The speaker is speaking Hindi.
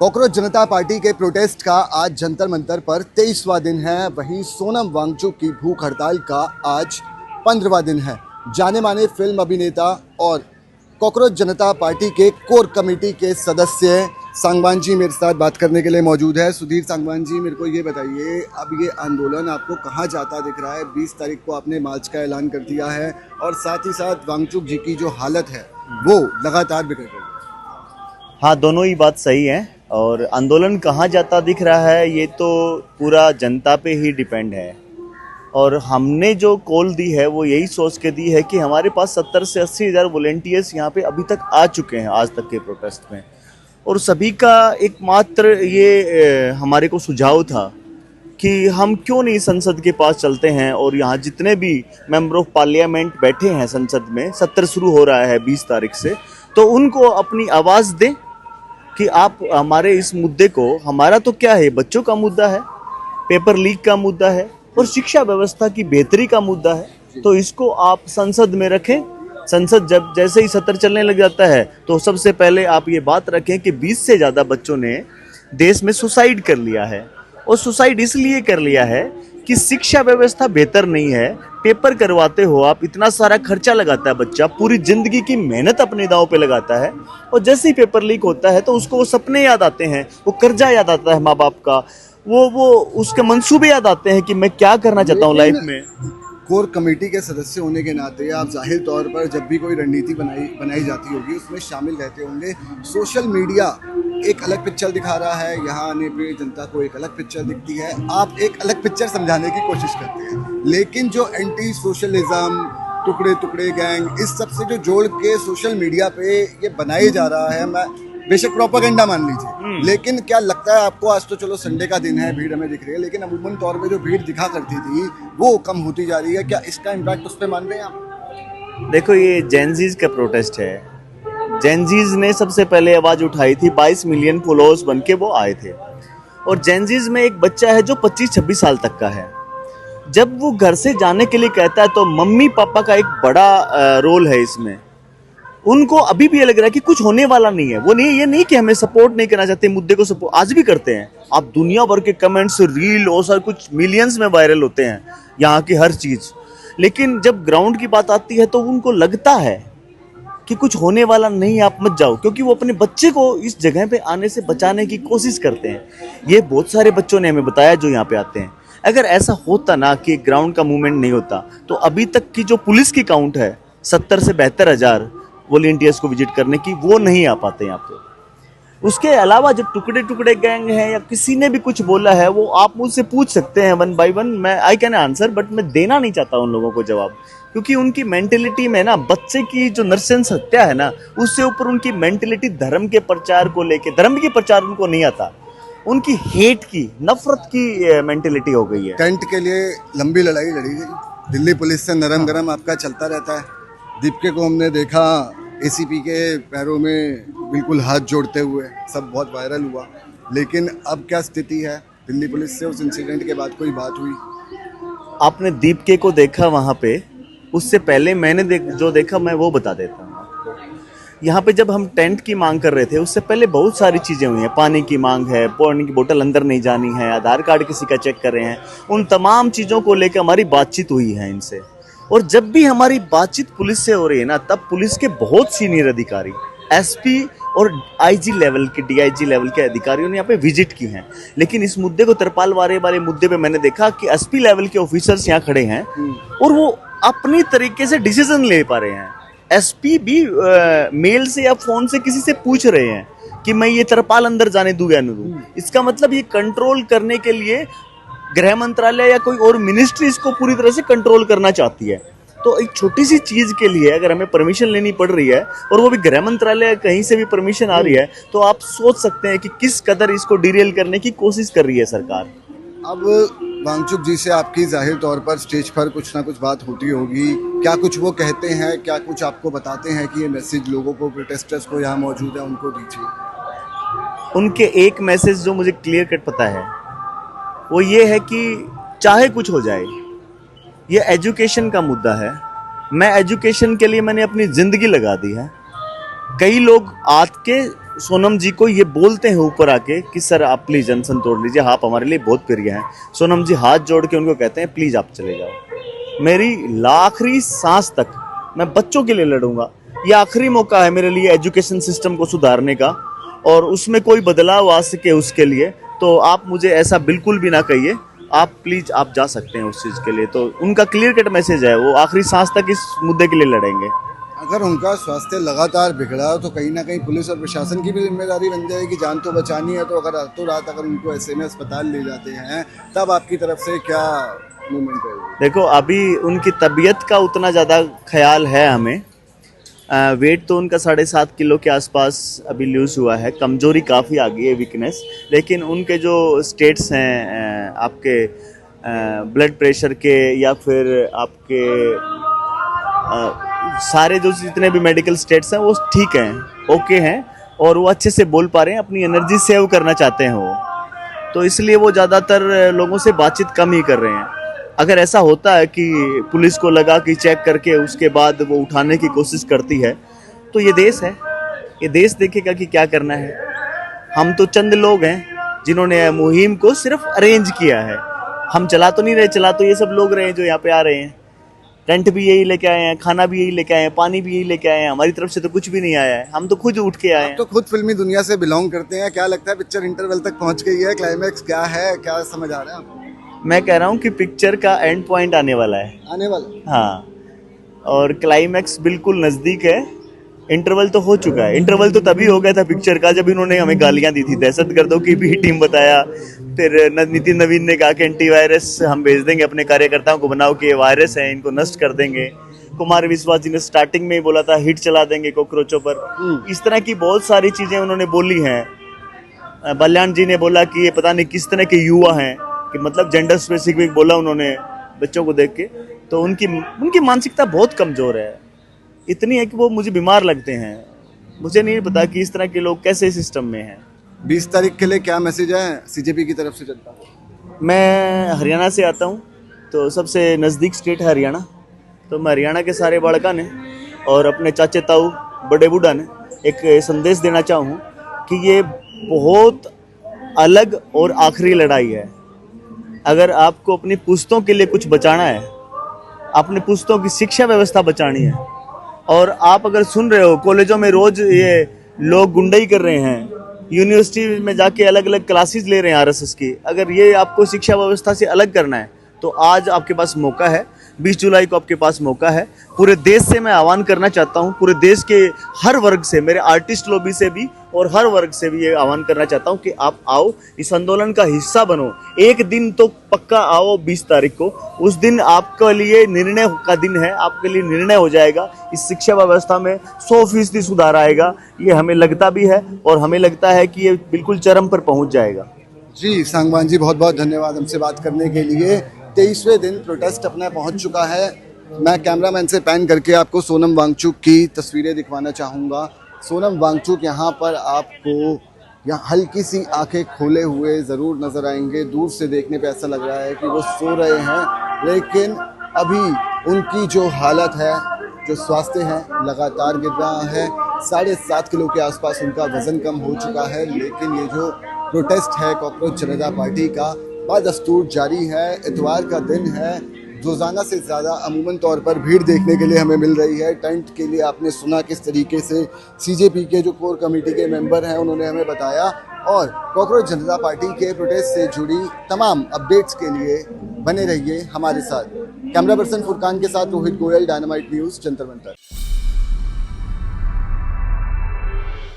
कॉकरोच जनता पार्टी के प्रोटेस्ट का आज जंतर मंतर पर 23वां दिन है। वहीं सोनम वांगचुक की भूख हड़ताल का आज 15वां दिन है। जाने माने फिल्म अभिनेता और कॉकरोच जनता पार्टी के कोर कमेटी के सदस्य सांगवान जी मेरे साथ बात करने के लिए मौजूद है। सुधीर सांगवान जी, मेरे को ये बताइए, अब ये आंदोलन आपको कहाँ जाता दिख रहा है? 20 तारीख को आपने मार्च का ऐलान कर दिया है और साथ ही साथ वांगचुक जी की जो हालत है वो लगातार बिगड़ रही है। हाँ, दोनों ही बात सही है। और आंदोलन कहाँ जाता दिख रहा है ये तो पूरा जनता पे ही डिपेंड है। और हमने जो कॉल दी है वो यही सोच के दी है कि हमारे पास 70 से 80 हज़ार वॉलेंटियर्स यहाँ पे अभी तक आ चुके हैं आज तक के प्रोटेस्ट में। और सभी का एकमात्र ये हमारे को सुझाव था कि हम क्यों नहीं संसद के पास चलते हैं और यहाँ जितने भी मेंबर ऑफ पार्लियामेंट बैठे हैं संसद में, सत्र शुरू हो रहा है 20 तारीख से, तो उनको अपनी आवाज़ दें कि आप हमारे इस मुद्दे को, हमारा तो क्या है, बच्चों का मुद्दा है, पेपर लीक का मुद्दा है और शिक्षा व्यवस्था की बेहतरी का मुद्दा है, तो इसको आप संसद में रखें। संसद जब जैसे ही सत्र चलने लग जाता है तो सबसे पहले आप ये बात रखें कि 20 से ज़्यादा बच्चों ने देश में सुसाइड कर लिया है। और सुसाइड इसलिए कर लिया है कि शिक्षा व्यवस्था बेहतर नहीं है। पेपर करवाते हो आप, इतना सारा खर्चा लगाता है बच्चा, पूरी जिंदगी की मेहनत अपने दांव पे लगाता है, और जैसे ही पेपर लीक होता है तो उसको वो सपने याद आते हैं, वो कर्जा याद आता है माँ बाप का, वो उसके मंसूबे याद आते हैं कि मैं क्या करना चाहता हूँ लाइफ में। कोर कमेटी के सदस्य होने के नाते आप जाहिर तौर पर जब भी कोई रणनीति बनाई जाती होगी उसमें शामिल रहते होंगे। सोशल मीडिया एक अलग पिक्चर दिखा रहा है, यहाँ आने पे जनता को एक अलग पिक्चर दिखती है, आप एक अलग पिक्चर समझाने की कोशिश करते हैं। लेकिन जो एंटी सोशलिज्म, टुकड़े टुकड़े गैंग, इस सब से जो जोड़ के सोशल मीडिया पे ये बनाया जा रहा है, मैं बेशक प्रोपेगेंडा मान लीजिए, लेकिन क्या लगता है आपको, आज तो चलो संडे का दिन है, भीड़ हमें दिख रही है, लेकिन अमूमन तौर पे जो भीड़ दिखा करती थी वो कम होती जा रही है, क्या इसका इम्पैक्ट उस पर मान रहे हैं आप? देखो, ये जेनजीज का प्रोटेस्ट है। जेनजीज ने सबसे पहले आवाज उठाई थी, 22 मिलियन फॉलोअर्स बन के वो आए थे। और जेनजीज में एक बच्चा है जो 25-26 साल तक का है। जब वो घर से जाने के लिए कहता है तो मम्मी पापा का एक बड़ा रोल है इसमें। उनको अभी भी ये लग रहा है कि कुछ होने वाला नहीं है। वो नहीं, ये नहीं कि हमें सपोर्ट नहीं करना चाहते, मुद्दे को सपोर्ट आज भी करते हैं। आप दुनिया भर के कमेंट्स, रील और सारे कुछ मिलियंस में वायरल होते हैं यहाँ की हर चीज। लेकिन जब ग्राउंड की बात आती है तो उनको लगता है कि कुछ होने वाला नहीं, आप मत जाओ, क्योंकि वो अपने बच्चे को इस जगह पे आने से बचाने की कोशिश करते हैं। ये बहुत सारे बच्चों ने हमें बताया जो यहाँ पे आते हैं। अगर ऐसा होता ना कि ग्राउंड का मूवमेंट नहीं होता तो अभी तक की जो पुलिस की काउंट है 70 से 72 हज़ार वॉलेंटियर्स को विजिट करने की, वो नहीं आ पाते यहाँ पे। उसके अलावा जो टुकड़े टुकड़े गैंग हैं या किसी ने भी कुछ बोला है, वो आप मुझसे पूछ सकते हैं वन बाय वन, मैं आई कैन आंसर, बट मैं देना नहीं चाहता उन लोगों को जवाब, क्योंकि उनकी मेंटेलिटी में ना, बच्चे की जो नरसेंस हत्या है ना, उससे ऊपर उनकी मेंटेलिटी धर्म के प्रचार को लेके, धर्म के प्रचार उनको नहीं आता, उनकी हेट की, नफरत की मेंटेलिटी हो गई है। टेंट के लिए लंबी लड़ाई लड़ी गई, दिल्ली पुलिस से नरम गरम आपका चलता रहता है। दीपके को हमने देखा एसीपी के पैरों में बिल्कुल हाथ जोड़ते हुए, सब बहुत वायरल हुआ, लेकिन अब क्या स्थिति है? दिल्ली पुलिस से उस इंसिडेंट के बाद कोई बात हुई? आपने दीपके को देखा वहाँ पे, उससे पहले मैंने जो देखा मैं वो बता देता हूँ आपको। यहाँ पे जब हम टेंट की मांग कर रहे थे उससे पहले बहुत सारी चीज़ें हुई हैं। पानी की मांग है, पानी की बोतल अंदर नहीं जानी है, आधार कार्ड किसी का चेक कर रहे हैं, उन तमाम चीज़ों को लेकर हमारी बातचीत हुई है इनसे। और जब भी हमारी बातचीत पुलिस से हो रही है ना, तब पुलिस के बहुत सीनियर अधिकारी, एसपी और आईजी लेवल के, डीआईजी लेवल के अधिकारियों ने यहाँ पे विजिट की हैं। लेकिन इस मुद्दे को, तरपाल वाले मुद्दे पे मैंने देखा कि एसपी लेवल के ऑफिसर्स यहाँ खड़े हैं और वो अपनी तरीके से डिसीजन ले पा रहे हैं। एसपी भी मेल से या फोन से किसी से पूछ रहे हैं कि मैं ये तरपाल अंदर जाने दूं या नहीं दूं। इसका मतलब ये कंट्रोल करने के लिए गृह मंत्रालय या कोई और मिनिस्ट्री इसको पूरी तरह से कंट्रोल करना चाहती है। तो एक छोटी सी चीज के लिए अगर हमें परमिशन लेनी पड़ रही है, और वो भी गृह मंत्रालय कहीं से भी परमिशन आ रही है, तो आप सोच सकते हैं कि किस कदर इसको डिरेल करने की कोशिश कर रही है सरकार। अब वांगचुक जी से आपकी जाहिर तौर पर स्टेज पर कुछ ना कुछ बात होती होगी, क्या कुछ वो कहते हैं, क्या कुछ आपको बताते हैं कि ये मैसेज लोगों को, प्रोटेस्टर्स को यहाँ मौजूद है उनको दीजिए? उनके एक मैसेज जो मुझे क्लियर कट पता है वो ये है कि चाहे कुछ हो जाए, ये एजुकेशन का मुद्दा है। मैं एजुकेशन के लिए मैंने अपनी ज़िंदगी लगा दी है। कई लोग आज के सोनम जी को ये बोलते हैं ऊपर आके कि सर आप प्लीज अनशन तोड़ लीजिए, आप हमारे लिए बहुत प्रिय हैं। सोनम जी हाथ जोड़ के उनको कहते हैं प्लीज आप चले जाओ, मेरी आखिरी सांस तक मैं बच्चों के लिए लड़ूंगा। ये आखिरी मौका है मेरे लिए एजुकेशन सिस्टम को सुधारने का, और उसमें कोई बदलाव आ सके उसके लिए, तो आप मुझे ऐसा बिल्कुल भी ना कहिए, आप प्लीज आप जा सकते हैं उस चीज़ के लिए। तो उनका क्लियर कट मैसेज है, वो आखिरी सांस तक इस मुद्दे के लिए लड़ेंगे। अगर उनका स्वास्थ्य लगातार बिगड़ा तो कहीं ना कहीं पुलिस और प्रशासन की भी जिम्मेदारी बन जाएगी, जान तो बचानी है। तो अगर रातों रात अगर उनको ऐसे में अस्पताल ले जाते हैं तब आपकी तरफ से क्या मूवमेंट रहेगी? देखो अभी उनकी तबीयत का उतना ज़्यादा ख्याल है हमें। वेट तो उनका 7.5 किलो के आसपास अभी लूज हुआ है, कमजोरी काफ़ी आ गई है, वीकनेस। लेकिन उनके जो स्टेट्स हैं आपके ब्लड प्रेशर के या फिर आपके सारे जो जितने भी मेडिकल स्टेट्स हैं वो ठीक हैं, ओके हैं, और वो अच्छे से बोल पा रहे हैं, अपनी एनर्जी सेव करना चाहते हैं वो। तो इसलिए वो ज़्यादातर लोगों से बातचीत कम ही कर रहे हैं। अगर ऐसा होता है कि पुलिस को लगा कि चेक करके उसके बाद वो उठाने की कोशिश करती है, तो ये देश है, ये देश देखेगा कि क्या करना है। हम तो चंद लोग हैं जिन्होंने मुहिम को सिर्फ अरेंज किया है, हम चला तो नहीं रहे, चला तो ये सब लोग रहे हैं जो यहाँ पे आ रहे हैं। टेंट भी यही लेके आए हैं, खाना भी यही लेके आए हैं, पानी भी यही लेके आए हैं, हमारी तरफ से तो कुछ भी नहीं आया है, हम तो खुद उठ के आए हैं। तो खुद फिल्मी दुनिया से बिलोंग करते हैं, क्या लगता है पिक्चर इंटरवल तक पहुंच गई है, क्लाइमैक्स क्या है, क्या समझ आ रहा है आपको? मैं कह रहा हूँ कि पिक्चर का एंड पॉइंट आने वाला है, आने वाला? हाँ, और क्लाइमैक्स बिल्कुल नज़दीक है। इंटरवल तो हो चुका है, इंटरवल तो तभी हो गया था पिक्चर का जब इन्होंने हमें गालियां दी थी, दहशतगर्दों की भी टीम बताया। फिर नितिन नवीन ने कहा कि एंटीवायरस हम भेज देंगे अपने कार्यकर्ताओं को, बनाओ कि ये वायरस है, इनको नष्ट कर देंगे। कुमार विश्वास जी ने स्टार्टिंग में ही बोला था हिट चला देंगे कॉकरोचों पर। इस तरह की बहुत सारी चीज़ें उन्होंने बोली हैं। बल्याण जी ने बोला कि ये पता नहीं किस तरह के युवा हैं, कि मतलब जेंडर स्पेसिफिक बोला उन्होंने बच्चों को देख के। तो उनकी मानसिकता बहुत कमज़ोर है, इतनी है कि वो मुझे बीमार लगते हैं। मुझे नहीं पता कि इस तरह के लोग कैसे सिस्टम में हैं। 20 तारीख के लिए क्या मैसेज है सीजेपी की तरफ से चलता है? मैं हरियाणा से आता हूँ, तो सबसे नज़दीक स्टेट है हरियाणा। तो मैं हरियाणा के सारे बालका ने और अपने चाचे ताऊ बड़े बूढ़ा ने एक संदेश देना चाहूँ कि ये बहुत अलग और आखिरी लड़ाई है। अगर आपको अपनी पुश्तों के लिए कुछ बचाना है, अपने पुश्तों की शिक्षा व्यवस्था बचानी है, और आप अगर सुन रहे हो कॉलेजों में रोज ये लोग गुंडाई कर रहे हैं, यूनिवर्सिटी में जाके अलग अलग क्लासेस ले रहे हैं आरएसएस की, अगर ये आपको शिक्षा व्यवस्था से अलग करना है तो आज आपके पास मौका है। 20 जुलाई को आपके पास मौका है। पूरे देश से मैं आह्वान करना चाहता हूँ, पूरे देश के हर वर्ग से, मेरे आर्टिस्ट लॉबी से भी और हर वर्ग से भी ये आह्वान करना चाहता हूँ कि आप आओ, इस आंदोलन का हिस्सा बनो। एक दिन तो पक्का आओ 20 तारीख को, उस दिन आपके लिए निर्णय का दिन है, आपके लिए निर्णय हो जाएगा। इस शिक्षा व्यवस्था में 100% सुधार आएगा, ये हमें लगता भी है, और हमें लगता है कि ये बिल्कुल चरम पर पहुँच जाएगा। जी सांगवान जी, बहुत बहुत धन्यवाद हमसे बात करने के लिए। 23वें दिन प्रोटेस्ट अपना पहुंच चुका है। मैं कैमरामैन से पैन करके आपको सोनम वांगचुक की तस्वीरें दिखवाना चाहूँगा। सोनम वांगचुक यहाँ पर आपको यहाँ हल्की सी आंखें खोले हुए ज़रूर नज़र आएंगे। दूर से देखने पे ऐसा लग रहा है कि वो सो रहे हैं, लेकिन अभी उनकी जो हालत है, जो स्वास्थ्य है, लगातार गिर रहा है। 7.5 किलो के आसपास उनका वज़न कम हो चुका है। लेकिन ये जो प्रोटेस्ट है कॉकरोच जनता पार्टी का बदस्तूर जारी है। इतवार का दिन है, रोज़ाना से ज़्यादा अमूमन तौर पर भीड़ देखने के लिए हमें मिल रही है। टेंट के लिए आपने सुना किस तरीके से सीजेपी के जो कोर कमेटी के मेंबर हैं उन्होंने हमें बताया। और कॉकरोच जनता पार्टी के प्रोटेस्ट से जुड़ी तमाम अपडेट्स के लिए बने रहिए हमारे साथ। कैमरा पर्सन फुरकान के साथ रोहित गोयल, डायनामाइट न्यूज़, जंतर मंतर।